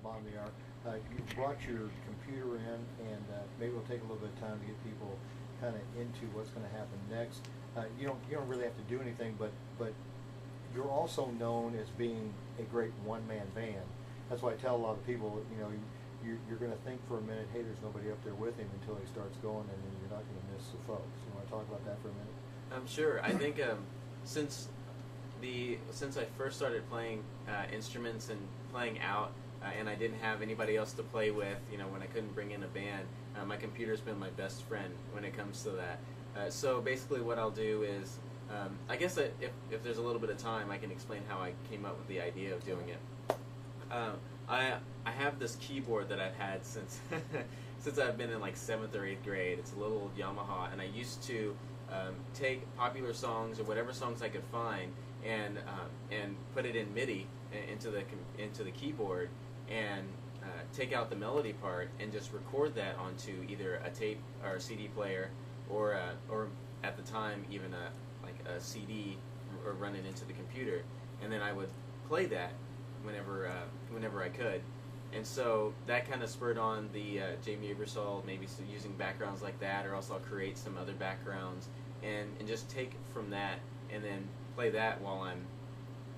bottom of the hour. You brought your computer in, and maybe we'll take a little bit of time to get people kind of into what's going to happen next. You don't really have to do anything, but you're also known as being a great one-man band. That's why I tell a lot of people, you're going to think for a minute, hey, there's nobody up there with him until he starts going, and then you're not going to miss the folks. You want to talk about that for a minute? I'm sure. I think since I first started playing instruments and playing out, and I didn't have anybody else to play with, when I couldn't bring in a band, my computer's been my best friend when it comes to that. So basically what I'll do is, I guess if there's a little bit of time, I can explain how I came up with the idea of doing it. I have this keyboard that I've had since since I've been in like 7th or 8th grade. It's a little Yamaha, and I used to take popular songs or whatever songs I could find and put it in MIDI into the keyboard and take out the melody part and just record that onto either a tape or a CD player or at the time even a CD or run it into the computer, and then I would play that whenever I could. And so that kind of spurred on the Jamie Aebersold, maybe using backgrounds like that, or else I'll create some other backgrounds and just take from that and then play that while I'm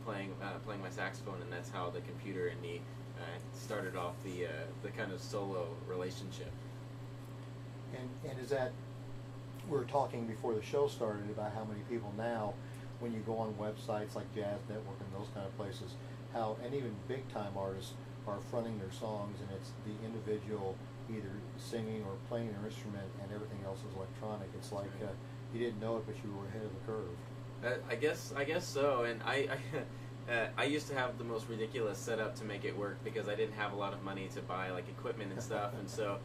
playing my saxophone, and that's how the computer and me started off the kind of solo relationship. And is that, we were talking before the show started about how many people now, when you go on websites like Jazz Network and those kind of places, and even big time artists are fronting their songs, and it's the individual either singing or playing their instrument, and everything else is electronic. It's like you didn't know it, but you were ahead of the curve. I guess so. And I used to have the most ridiculous setup to make it work because I didn't have a lot of money to buy like equipment and stuff, and so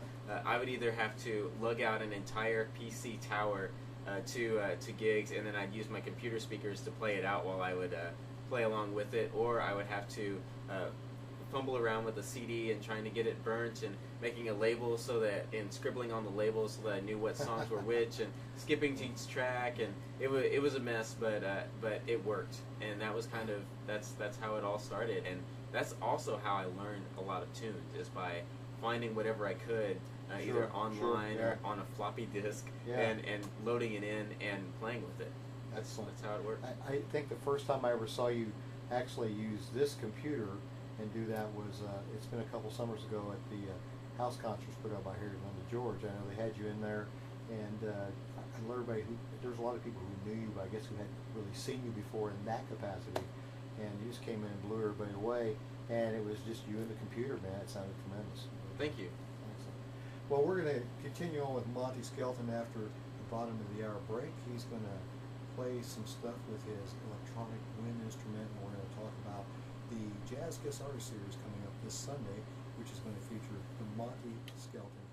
I would either have to lug out an entire PC tower to gigs, and then I'd use my computer speakers to play it out while I would play along with it, or I would have to fumble around with a CD and trying to get it burnt and making a label and scribbling on the labels so that I knew what songs were which, and skipping to each track, and it was a mess, but it worked, and that was that's how it all started. And that's also how I learned a lot of tunes, is by finding whatever I could either online or on a floppy disk, and loading it in and playing with it. That's how it worked. I think the first time I ever saw you actually use this computer and do that was, it's been a couple summers ago at the house concerts put out by here in the George. I know they had you in there, and I let everybody there's a lot of people who knew you, but I guess who hadn't really seen you before in that capacity, and you just came in and blew everybody away, and it was just you and the computer, man. It sounded tremendous. Thank you. Excellent. Well, we're going to continue on with Monte Skelton after the bottom of the hour break. He's going to play some stuff with his electronic wind instrument, and we're going to talk about the Jazz Guest Artist Series coming up this Sunday, which is going to feature the Monte Skelton